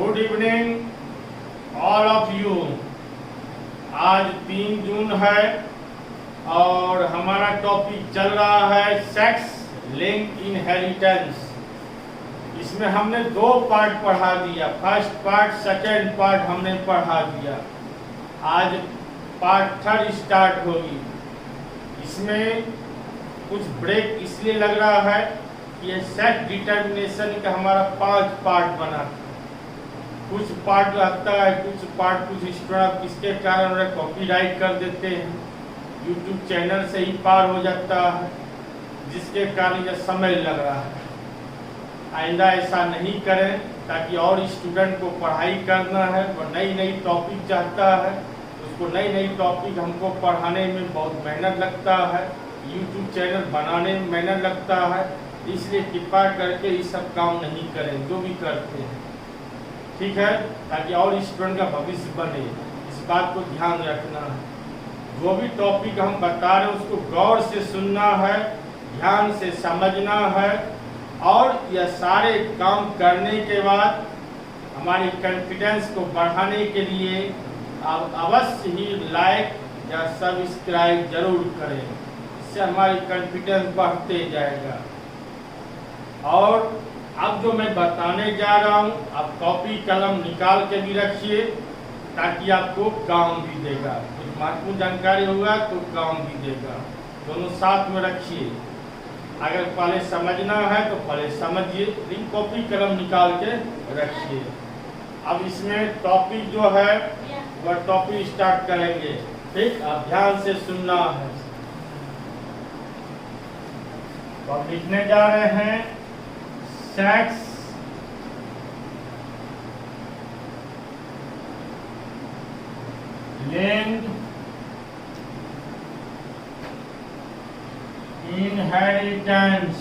Good evening all of you. आज 3 जून है और हमारा टॉपिक चल रहा है सेक्स लिंक इनहेरिटेंस। इसमें हमने 2 पार्ट पढ़ा दिया, फर्स्ट पार्ट सेकेंड पार्ट हमने पढ़ा दिया। आज पार्ट 3 स्टार्ट होगी। इसमें कुछ ब्रेक इसलिए लग रहा है कि ये सेक्स डिटर्मिनेशन का हमारा 5 पार्ट बना। कुछ पार्ट लगता है, कुछ पार्ट कुछ स्टूडेंट इसके कारण कॉपीराइट कर देते हैं, यूट्यूब चैनल से ही पार हो जाता है, जिसके कारण यह समय लग रहा है। आइंदा ऐसा नहीं करें, ताकि और स्टूडेंट को पढ़ाई करना है, वो नई नई टॉपिक चाहता है, उसको नई नई टॉपिक हमको पढ़ाने में बहुत मेहनत लगता है, यूट्यूब चैनल बनाने में मेहनत लगता है। इसलिए कृपा करके ये सब काम नहीं करें जो भी करते हैं, ठीक है, ताकि और स्टूडेंट का भविष्य बने। इस बात को ध्यान रखना है। जो भी टॉपिक हम बता रहे हैं उसको गौर से सुनना है, ध्यान से समझना है, और यह सारे काम करने के बाद हमारी कॉन्फिडेंस को बढ़ाने के लिए आप अवश्य ही लाइक या सब्सक्राइब जरूर करें। इससे हमारी कॉन्फिडेंस बढ़ते जाएगा। और अब जो मैं बताने जा रहा हूँ, आप कॉपी कलम निकाल के भी रखिए, ताकि आपको काम भी देगा। कुछ महत्वपूर्ण जानकारी होगा तो काम भी देगा। दोनों साथ में रखिए। अगर पहले समझना है तो पहले समझिए, लेकिन कॉपी कलम निकाल के रखिए। अब इसमें टॉपिक जो है वह टॉपिक स्टार्ट करेंगे, ठीक। अब ध्यान से सुनना है। तो अब लिखने जा रहे हैं सेक्स लिंक्ड इनहेरिटेंस।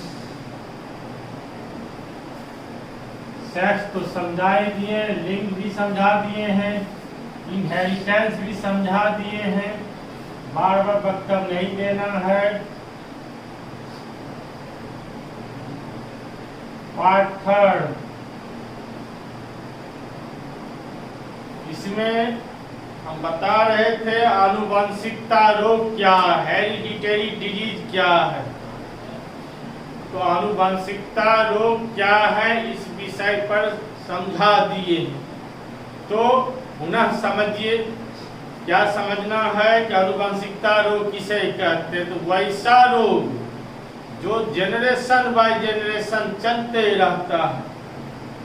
सेक्स तो समझा ही दिए, लिंक भी समझा दिए हैं, इनहेरिटेंस भी समझा दिए हैं। बार बार वक्तव्य नहीं देना है। पार्ट 3 इसमें हम बता रहे थे आनुवंशिकता रोग क्या है, हेरिडिटरी डिजीज क्या है। तो आनुवंशिकता रोग क्या है इस विषय पर समझा दिए। तो पुनः समझिए, क्या समझना है कि आनुवंशिकता रोग किसे कहते हैं। तो वैसा रोग जो जनरेशन बाय जनरेशन चलते रहता है,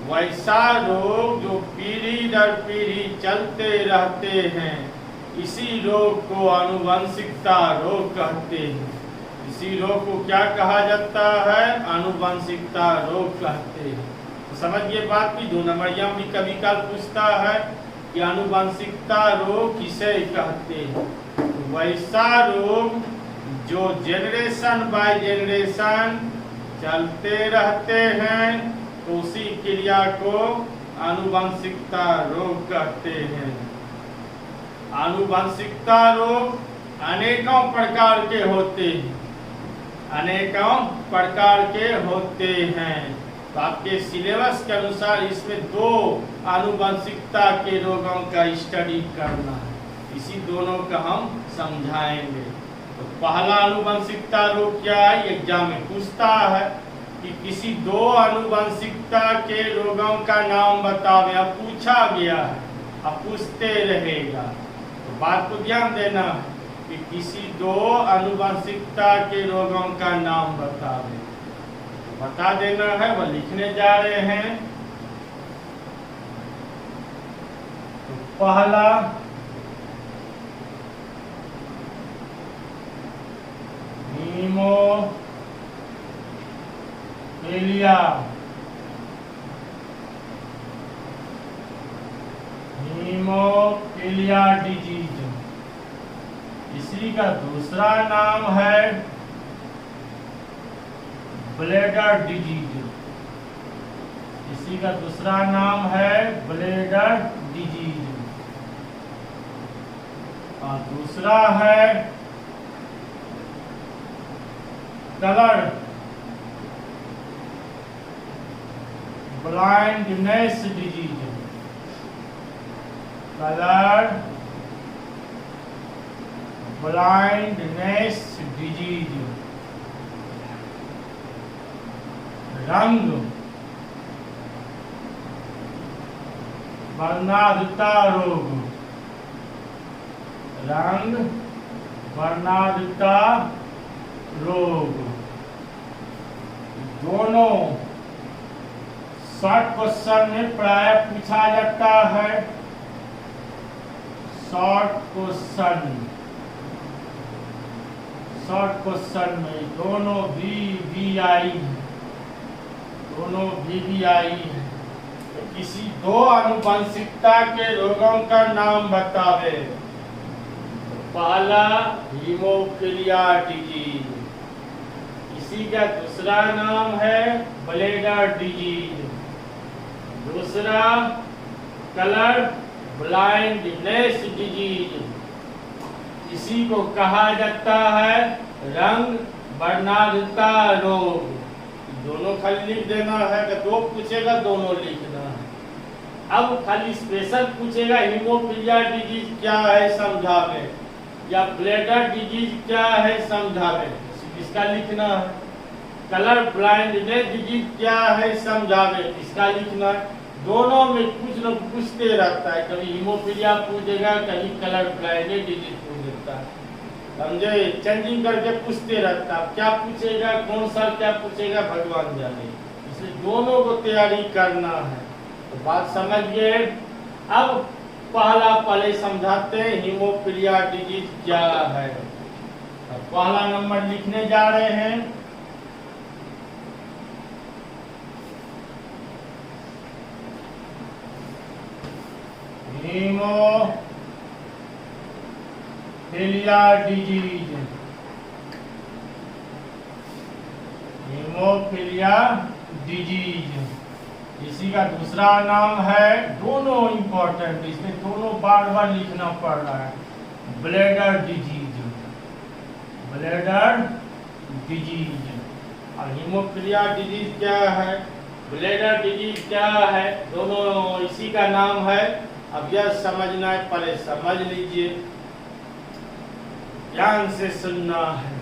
वैसा रोग जो पीढ़ी दर पीढ़ी चलते रहते हैं, इसी रोग को आनुवंशिकता रोग कहते हैं। इसी रोग को क्या कहा जाता है, आनुवंशिकता रोग कहते हैं। तो समझिए बात की 2 नंबरिया भी कभी काल पूछता है कि आनुवंशिकता रोग किसे कहते हैं। तो वैसा रोग जो जनरेशन बाय जनरेशन चलते रहते हैं, तो उसी क्रिया को आनुवंशिकता रोग कहते हैं। आनुवंशिकता रोग अनेकों प्रकार के होते हैं, अनेकों प्रकार के होते हैं। तो आपके सिलेबस के अनुसार इसमें 2 आनुवंशिकता के रोगों का स्टडी करना है। इसी दोनों का हम समझाएंगे। तो पहला आनुवंशिकता रोग क्या है, एग्जाम में पूछता है कि किसी 2 आनुवंशिकता के रोगों का नाम बताओ। अब पूछा गया है, अब पूछते रहेगा। तो बात को ध्यान देना है कि किसी 2 आनुवंशिकता के रोगों का नाम बताओ। तो बता देना है, वह लिखने जा रहे हैं। तो पहला हीमोफीलिया, हीमोफीलिया डिजीज। इसी का दूसरा नाम है ब्लैडर डिजीज। इसी का दूसरा नाम है ब्लैडर डिजीज। और दूसरा है colour blindness disease. Colour blindness disease, रंग वर्णांधता रोग, रंग वर्णांधता रोग। दोनों शॉर्ट क्वेश्चन में प्राय पूछा जाता है। शॉर्ट क्वेश्चन में दोनों VVI है। तो किसी दो आनुवंशिकता के रोगों का नाम बतावे। तो पहला हीमोफीलिया डिजीज, इसी का दूसरा नाम है ब्लेडर डिजीज, दूसरा कलर ब्लाइंडनेस डिजीज, इसी को कहा जाता है रंग वर्णांधता रोग। दोनों खाली लिख देना है कि दो पूछेगा दोनों लिखना है। अब खाली स्पेशल पूछेगा हीमोफीलिया डिजीज क्या है समझावे, या ब्लेडर डिजीज क्या है समझावे, इसका लिखना है। कलर ब्लाइंडनेस डिजीज क्या है समझावे, इसका लिखना है। दोनों में कुछ न पूछते रहता है, कभी हीमोफीलिया पूछेगा, कभी कलर ब्लाइंडनेस डिजीज पूछ देता है, समझे। चेंजिंग करके पूछते रहता है, क्या पूछेगा कौन सा क्या पूछेगा भगवान जाने। इसलिए दोनों को तैयारी करना है। तो बात समझ गए। अब पहले समझाते हैं हीमोफीलिया डिजीज क्या है। अब पहला नंबर लिखने जा रहे हैं। हीमोफीलिया डिजीज, हीमोफीलिया डिजीज, इसी का दूसरा नाम है, दोनों इंपॉर्टेंट, इसमें दोनों बार बार लिखना पड़ रहा है, ब्लेडर डिजीज, ब्लेडर डिजीज। और हीमोफीलिया डिजीज क्या है, ब्लेडर डिजीज क्या है, दोनों इसी का नाम है। अब यह समझना है, पहले समझ लीजिए, ध्यान से सुनना है।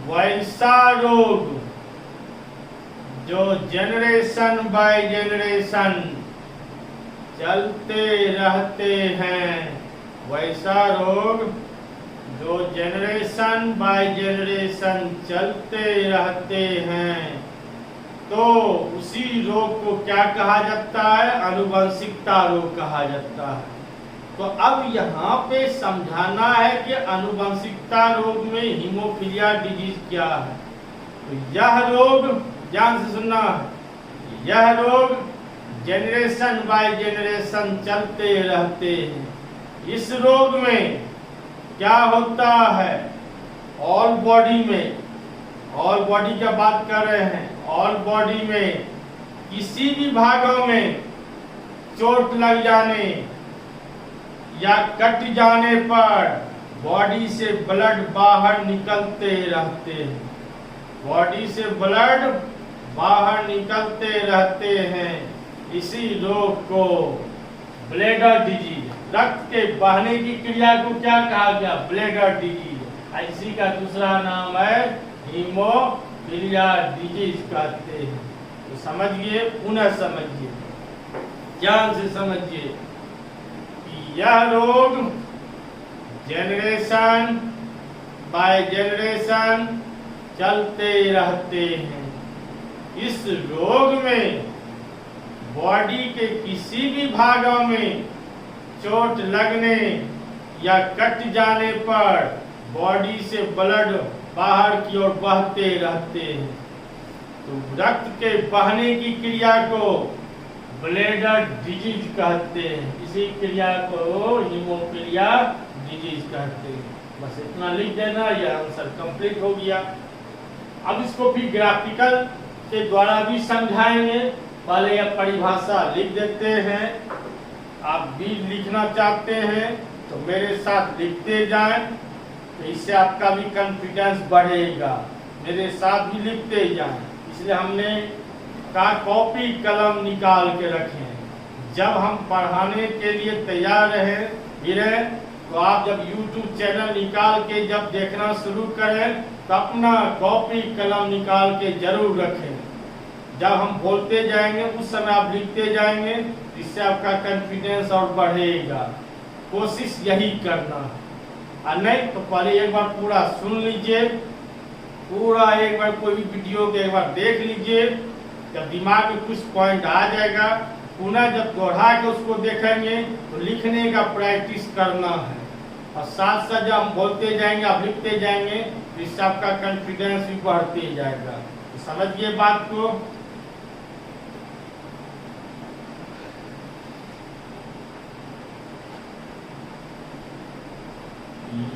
वैसा रोग जो जनरेशन बाय जनरेशन चलते रहते हैं, वैसा रोग जो जनरेशन बाय जनरेशन चलते रहते हैं, तो उसी रोग को क्या कहा जाता है, आनुवंशिकता रोग कहा जाता है। तो अब यहाँ पे समझाना है कि आनुवंशिकता रोग में हीमोफीलिया डिजीज क्या है। तो यह रोग, ध्यान से सुनना है, यह रोग जनरेशन बाय जनरेशन चलते रहते हैं। इस रोग में क्या होता है, ऑल बॉडी में, ऑल बॉडी का बात कर रहे हैं, ऑल बॉडी में किसी भी भागों में चोट लग जाने या कट जाने पर बॉडी से ब्लड बाहर निकलते रहते हैं, बॉडी से ब्लड बाहर निकलते रहते हैं। इसी रोग को ब्लेडर डिजीज, रक्त के बहने की क्रिया को क्या कहा गया, ब्लेडर डिजीज। इसी का दूसरा नाम है हीमोफीलिया डिजीज कहते हैं। तो समझिए, पुनः समझिए, ध्यान से समझिए कि यह रोग जनरेशन बाय जनरेशन चलते रहते हैं। इस रोग में बॉडी के किसी भी भागों में चोट लगने या कट जाने पर बॉडी से ब्लड बाहर की ओर बहते रहते हैं। तो रक्त के बहने की क्रिया को ब्लेडर डिजीज कहते हैं। इसी क्रिया को हीमोफीलिया डिजीज कहते हैं। बस इतना लिख देना, यह आंसर कंप्लीट हो गया। अब इसको भी ग्राफिकल के द्वारा भी समझाएंगे। पहले यह परिभाषा लिख देते हैं। आप भी लिखना चाहते हैं तो मेरे साथ लिखते जाएं, तो इससे आपका भी कॉन्फिडेंस बढ़ेगा। मेरे साथ भी लिखते जाएं, इसलिए हमने कहा कॉपी कलम निकाल के रखें। जब हम पढ़ाने के लिए तैयार रहे तो आप जब YouTube चैनल निकाल के जब देखना शुरू करें तो अपना कॉपी कलम निकाल के जरूर रखें। जब हम बोलते जाएंगे उस समय आप लिखते जाएंगे, इससे आपका कॉन्फिडेंस और बढ़ेगा। कोशिश यही करना, और नहीं तो पहले एक बार पूरा सुन लीजिए, पूरा एक बार कोई भी वीडियो के एक बार देख लीजिए। जब दिमाग में कुछ पॉइंट आ जाएगा, पुनः जब दोहरा के उसको देखेंगे तो लिखने का प्रैक्टिस करना है, और साथ साथ जब हम बोलते जाएंगे आप लिखते जाएंगे तो इससे आपका कॉन्फिडेंस भी बढ़ते जाएगा। तो समझिए बात को।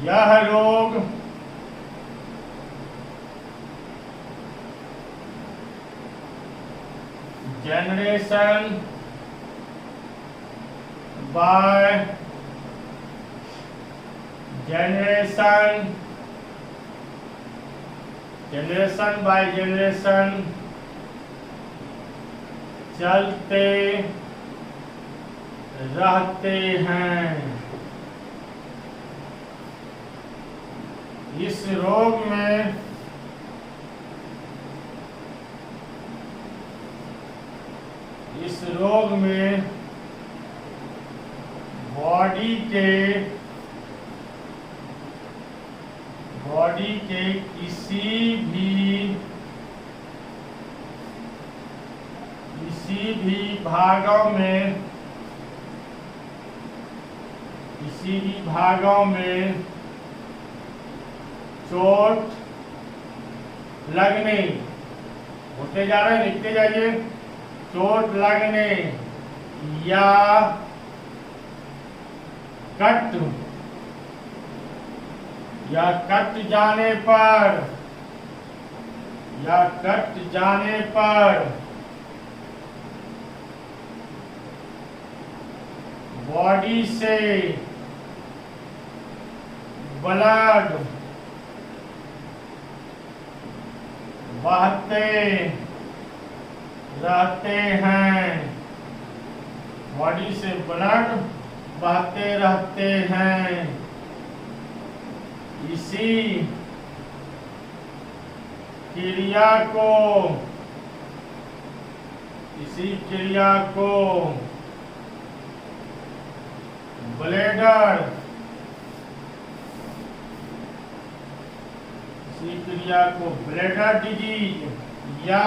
यह रोग जनरेशन बाय जनरेशन चलते रहते हैं। इस रोग में बॉडी के किसी भी भागों में चोट लगने, होते जा रहे हैं, लिखते जाइए, चोट लगने या कट जाने पर बॉडी से ब्लड बहते रहते हैं, बॉडी से ब्लड बहते रहते हैं। इसी क्रिया को ब्लैडर डिजीज या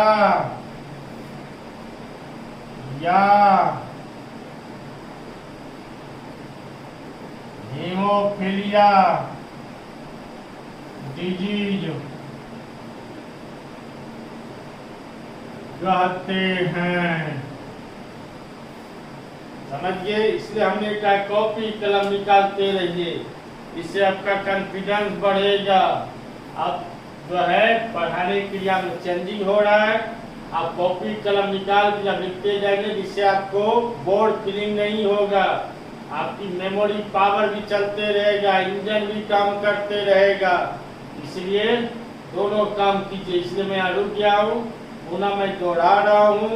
हीमोफीलिया डिजीज कहते हैं। समझिए, इसलिए हमने कहा कॉपी कलम निकालते रहिए, इससे आपका कॉन्फिडेंस बढ़ेगा। अब जो है पढ़ाने क्रिया में चेंजिंग हो रहा है, आप कॉपी कलम निकाल के जब लिखते जाएंगे, जिससे आपको बोर्ड फीलिंग नहीं होगा, आपकी मेमोरी पावर भी चलते रहेगा, इंजन भी काम करते रहेगा। इसलिए दोनों काम कीजिए। इसलिए मैं यहाँ रुक गया हूँ, पुनः मैं दोहरा रहा हूँ।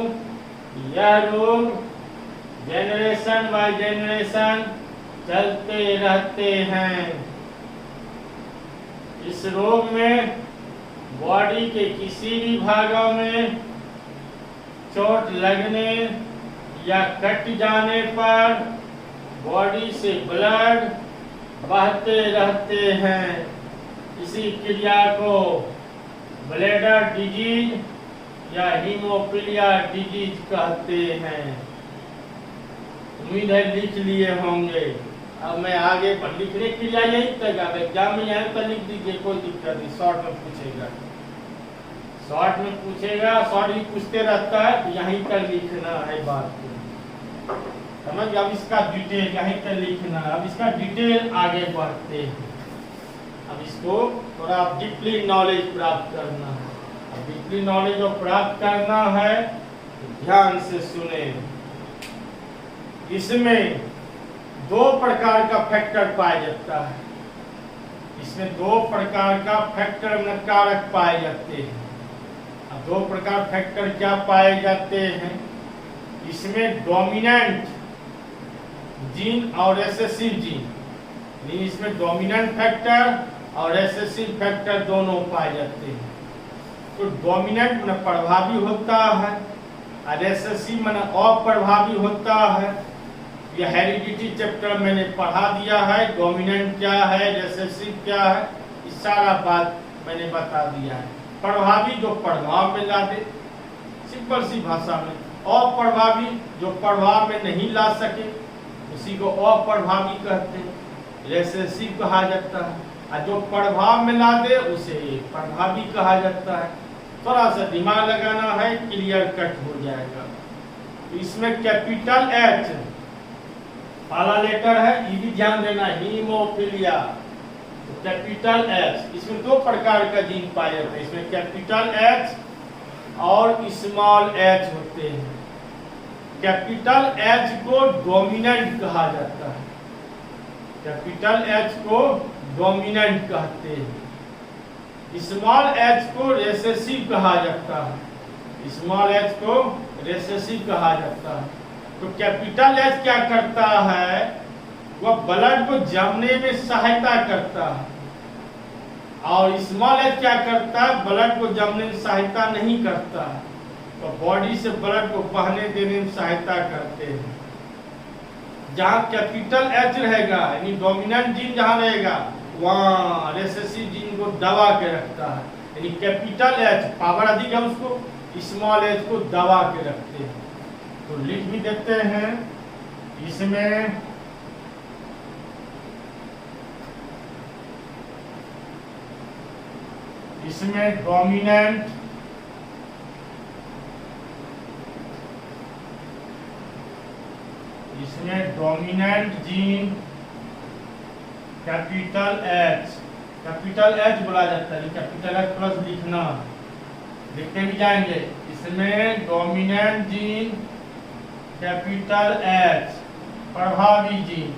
यह रोग जनरेशन बाय जनरेशन चलते रहते हैं। इस रोग में बॉडी के किसी भी भागों में चोट लगने या कट जाने पर बॉडी से ब्लड बहते रहते हैं। इसी क्रिया को ब्लैडर डिजीज या हीमोफीलिया डिजीज कहते हैं। उम्मीद है लिख लिए होंगे। अब मैं आगे पर लिखने की क्रिया यही तक, अब एग्जाम में यहाँ पर लिख दीजिए, कोई दिक्कत नहीं। शॉर्ट में पूछेगा, शॉर्ट ही पूछते रहता है, तो यहीं तक लिखना है बात को। समझ, अब इसका डिटेल यहीं तक लिखना है। अब इसका डिटेल आगे बढ़ते हैं। अब इसको थोड़ा डीपली नॉलेज प्राप्त करना है। अब डीपली नॉलेज जो प्राप्त करना है तो ध्यान से सुने। इसमें दो प्रकार का फैक्टर पाया जाता है। इसमें दो प्रकार का फैक्टर कारक पाए जाते हैं। अब दो प्रकार फैक्टर क्या पाए जाते हैं? इसमें डोमिनेंट जीन और रिसेसिव जीन, यानी इसमें डोमिनेंट फैक्टर और रिसेसिव फैक्टर दोनों पाए जाते हैं। तो डोमिनेंट में प्रभावी होता है और रिसेसिव में अप्रभावी होता है। यह हेरिडिटी चैप्टर मैंने पढ़ा दिया है, डोमिनेंट क्या है, रिसेसिव क्या है, इस सारा बात मैंने बता दिया है। प्रभावी जो प्रभाव में ला दे, सिंपल सी भाषा में। अप्रभावी जो प्रभाव में नहीं ला सके उसी को अप्रभावी कहते हैं, रिसेसिव कहा जाता है। और जो प्रभाव में ला दे उसे प्रभावी कहा जाता है। थोड़ा सा दिमाग लगाना है, क्लियर कट हो जाएगा। तो इसमें कैपिटल एच पहला लेटर है, ये भी ध्यान देना, हीमोफीलिया। तो कैपिटल एच, इसमें दो प्रकार का जीन पाए जाते हैं, इसमें कैपिटल एच और स्मॉल एच होते हैं। कैपिटल एच को डोमिनेंट कहा जाता है, कैपिटल एच को डोमिनेंट कहते हैं। स्मॉल एच को रिसेसिव कहा जाता है, स्मॉल एच को रिसेसिव कहा जाता है। तो कैपिटल एच क्या करता है, वह ब्लड को जमने में सहायता करता है, और स्मॉल एच क्या करता है, ब्लड को जमने में सहायता नहीं करता है। तो बॉडी से ब्लड को बहने देने में सहायता करते हैं। जहाँ कैपिटल एच रहेगा, यानी डोमिनेंट जीन जहाँ रहेगा, वहाँ रिसेसिव जीन को दबा के रखता है। यानी कैपिटल एच पावर अधिक है, उसको स्मॉल एच को दबा के रखते हैं। तो लिख भी देते हैं इसमें डोमिनेंट जीन कैपिटल एच बोला जाता है। कैपिटल एच प्लस लिखना, लिखते भी जाएंगे। इसमें डोमिनेंट जीन कैपिटल एच प्रभावी जीन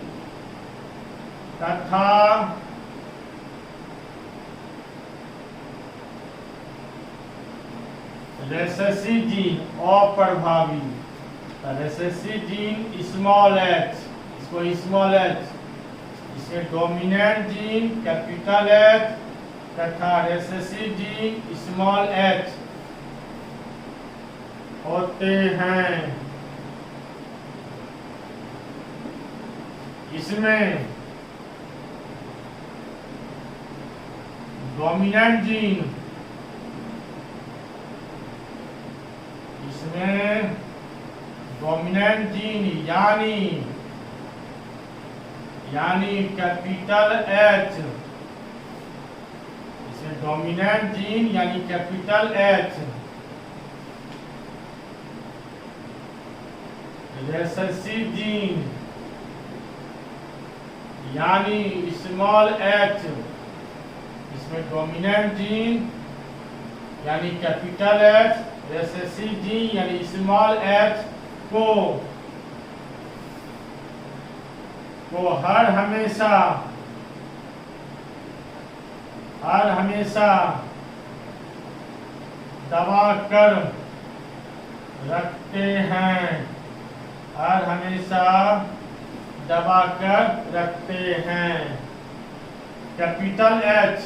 तथा रिसेसिव जीन अप्रभावी। रिसेसिव जीन स्मॉल एच, इसको स्मॉल एच, इसमें डोमिनेंट जीन कैपिटल एच तथा रिसेसिव जीन स्मॉल एच होते हैं। इसमें डोमिनेंट जीन, यानी कैपिटल एच, इसमें डोमिनेंट जीन यानी कैपिटल एच, रिसेसिव जीन यानी स्मॉल एच, इसमें डोमिनेंट जीन यानी कैपिटल एच, रिसेसिव जीन यानी स्मॉल एच को हर हमेशा दबा कर रखते हैं, हर हमेशा दबा कर रखते हैं। कैपिटल एच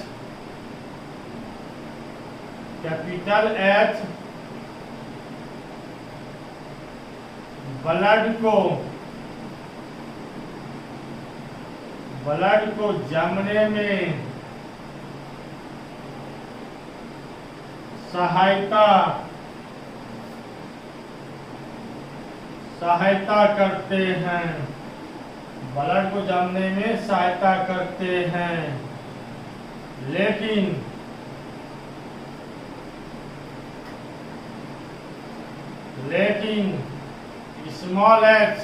ब्लड को जमने में सहायता करते हैं, ब्लड को जमने में सहायता करते हैं। लेकिन स्मॉल एच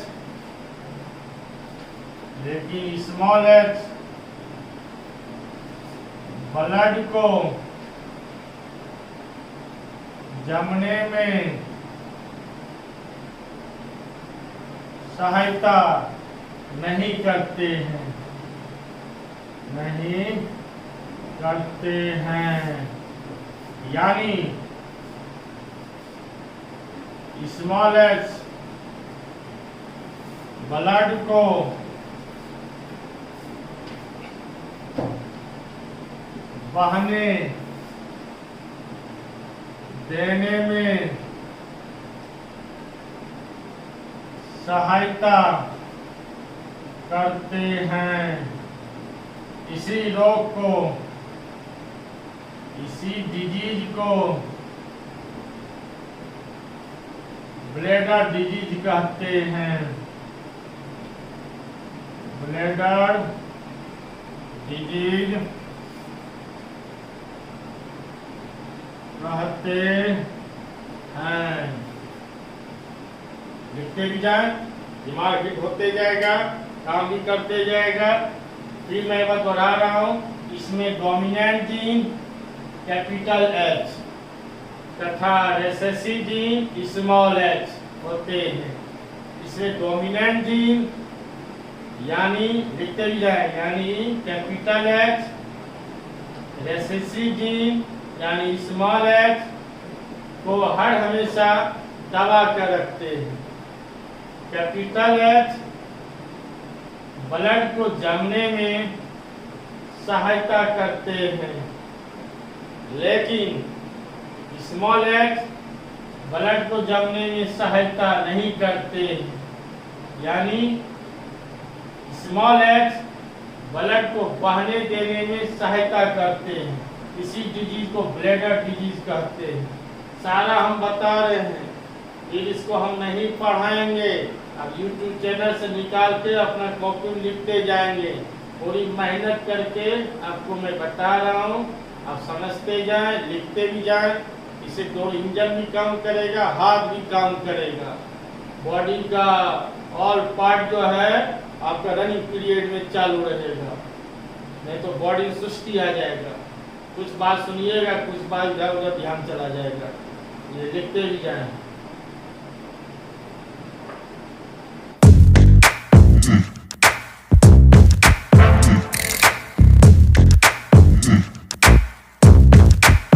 ब्लड को जमने में सहायता नहीं करते हैं, यानी स्मॉल एच ब्लड को बहने देने में सहायता करते हैं। इसी रोग को, इसी डिजीज को ब्लैडर डिजीज कहते हैं। ब्लैडर डिजीज कहते हैं। लिखते भी जाए, दिमाग हिट होते जाएगा, काम भी करते जाएगा। फिर मैं बात बढ़ा रहा हूँ, इसमें डोमिनेंट जीन कैपिटल एच तथा रिसेसिव जीन स्मॉल एच होते हैं। इसमें डोमिनेंट जीन यानी लिखते भी जाए, यानी कैपिटल एच, रिसेसिव जीन यानी स्मॉल एच को हर हमेशा दबा कर रखते हैं। कैपिटल एच ब्लड को जमने में सहायता करते हैं, लेकिन स्मॉल एच ब्लड को जमने में सहायता नहीं करते। यानी स्मॉल एच ब्लड को बहने देने में सहायता करते हैं। इसी डिजीज को ब्लैडर डिजीज कहते हैं। सारा हम बता रहे हैं, फिर इसको हम नहीं पढ़ाएंगे। अब YouTube चैनल से निकाल के अपना कॉपी में लिखते जाएंगे। पूरी मेहनत करके आपको मैं बता रहा हूँ, आप समझते जाएं, लिखते भी जाएं। इससे दो इंजन भी काम करेगा, हाथ भी काम करेगा, बॉडी का ऑल पार्ट जो है आपका रनिंग पीरियड में चालू रहेगा, नहीं तो बॉडी सुस्ती आ जाएगा। कुछ बात सुनिएगा, कुछ बात इधर उधर ध्यान चला जाएगा। ये लिखते भी जाएं।